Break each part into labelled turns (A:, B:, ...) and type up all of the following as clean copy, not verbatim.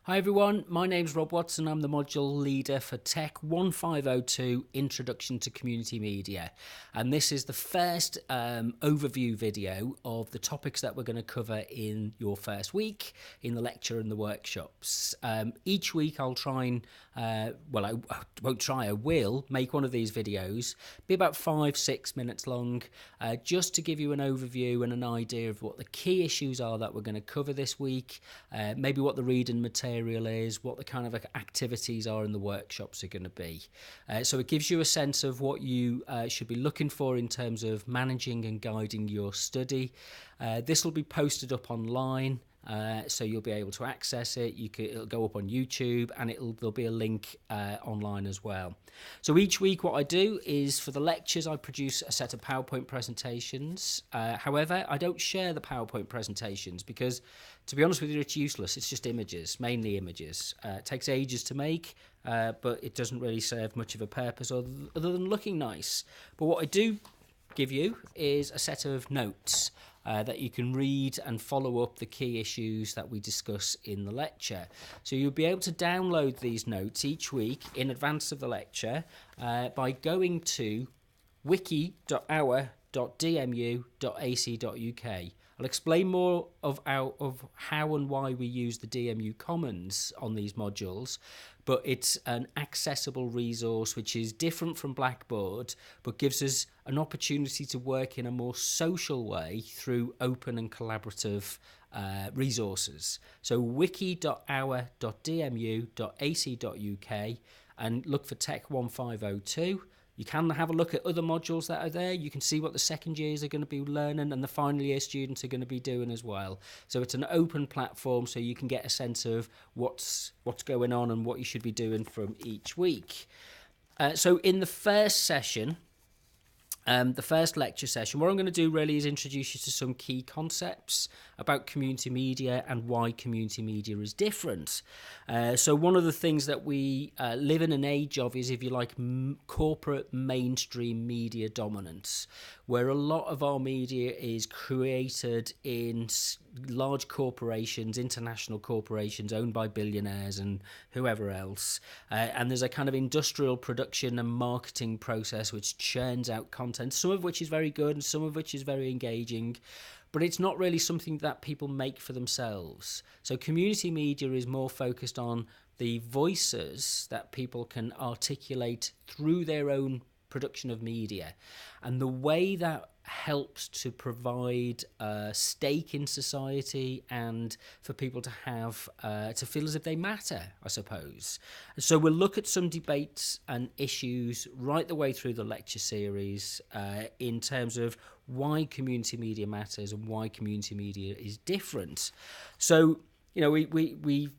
A: Hi everyone, my name's Rob Watson. I'm the module leader for TECH1502 Introduction to Community Media, and this is the first overview video of the topics that we're going to cover in your first week in the lecture and the workshops. Each week I'll try and, I will make one of these videos, be about 5-6 minutes long, just to give you an overview and an idea of what the key issues are that we're going to cover this week, maybe what the reading material is, what the kind of activities are in the workshops are going to be. So it gives you a sense of what you should be looking for in terms of managing and guiding your study. This will be posted up online. So you'll be able to access it. It'll go up on YouTube, and there'll be a link online as well. So each week what I do is, for the lectures, I produce a set of PowerPoint presentations. However, I don't share the PowerPoint presentations because, to be honest with you, it's useless. It's just images, mainly images. It takes ages to make, but it doesn't really serve much of a purpose other than looking nice. But what I do give you is a set of notes that you can read and follow up the key issues that we discuss in the lecture. So you'll be able to download these notes each week in advance of the lecture by going to wiki.our.dmu.ac.uk. I'll explain more of how and why we use the DMU Commons on these modules, but it's an accessible resource which is different from Blackboard, but gives us an opportunity to work in a more social way through open and collaborative resources. So wiki.our.dmu.ac.uk and look for TECH1502. You can have a look at other modules that are there. You can see what the second years are going to be learning and the final year students are going to be doing as well. So it's an open platform, so you can get a sense of what's going on and what you should be doing from each week. So in the first session, the first lecture session, what I'm going to do really is introduce you to some key concepts about community media and why community media is different. So one of the things that we live in an age of is, if you like, corporate mainstream media dominance, where a lot of our media is created in large corporations, international corporations owned by billionaires and whoever else. And there's a kind of industrial production and marketing process which churns out content, some of which is very good and some of which is very engaging, but it's not really something that people make for themselves. So community media is more focused on the voices that people can articulate through their own production of media, and the way that helps to provide a stake in society and for people to have to feel as if they matter, I suppose. So we'll look at some debates and issues right the way through the lecture series in terms of why community media matters and why community media is different. So, you know, we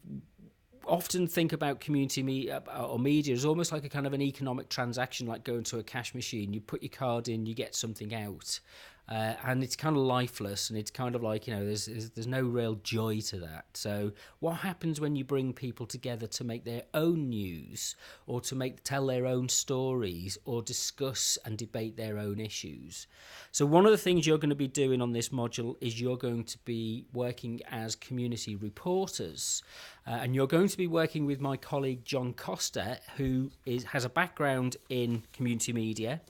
A: often think about community media or media as almost like a kind of an economic transaction, like going to a cash machine. You put your card in, you get something out, and it's kind of lifeless, and it's kind of like, you know, there's no real joy to that. So what happens when you bring people together to make their own news, or to tell their own stories, or discuss and debate their own issues? So one of the things you're going to be doing on this module is you're going to be working as community reporters, and you're going to be working with my colleague John Costa, who has a background in community media.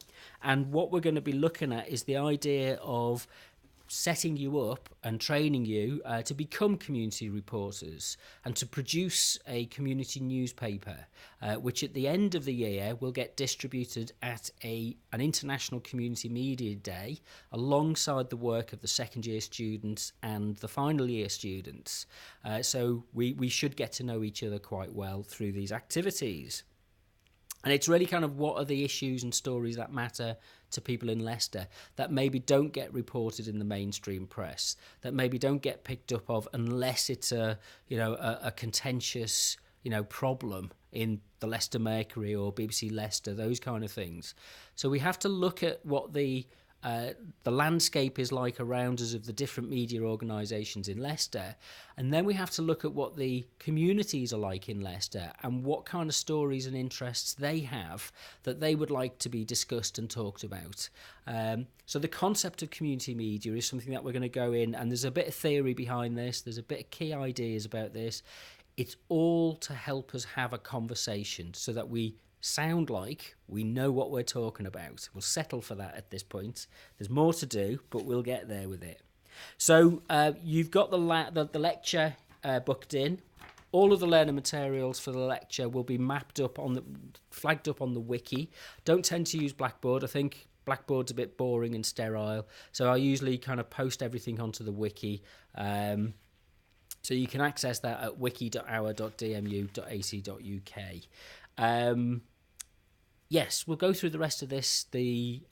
A: And what we're going to be looking at is the idea of setting you up and training you to become community reporters and to produce a community newspaper, which at the end of the year will get distributed at an international community media day alongside the work of the second year students and the final year students. So we should get to know each other quite well through these activities. And it's really kind of what are the issues and stories that matter to people in Leicester that maybe don't get reported in the mainstream press, that maybe don't get picked up of unless it's a contentious, problem in the Leicester Mercury or BBC Leicester, those kind of things. So we have to look at what the landscape is like around us of the different media organisations in Leicester, and then we have to look at what the communities are like in Leicester and what kind of stories and interests they have that they would like to be discussed and talked about. So the concept of community media is something that we're going to go in, and there's a bit of theory behind this, there's a bit of key ideas about this. It's all to help us have a conversation so that we sound like we know what we're talking about. We'll settle for that at this point. There's more to do, but we'll get there with it. So you've got the lecture booked in. All of the learning materials for the lecture will be flagged up on the wiki. Don't tend to use Blackboard. I think Blackboard's a bit boring and sterile, so I usually kind of post everything onto the wiki. So you can access that at wiki.our.dmu.ac.uk. Yes, we'll go through the rest of this, the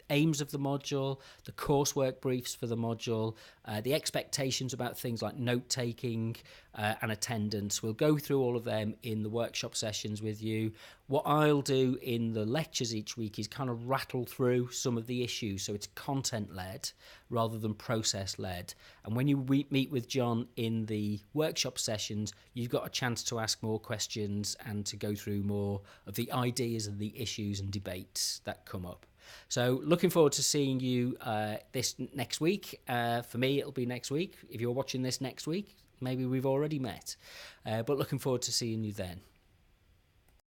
A: aims of the module, the coursework briefs for the module, the expectations about things like note-taking and attendance. We'll go through all of them in the workshop sessions with you. What I'll do in the lectures each week is kind of rattle through some of the issues, so it's content-led rather than process-led. And when you meet with John in the workshop sessions, you've got a chance to ask more questions and to go through more of the ideas and the issues and debates that come up. So looking forward to seeing you this next week. For me, it'll be next week. If you're watching this next week, maybe we've already met. But looking forward to seeing you then.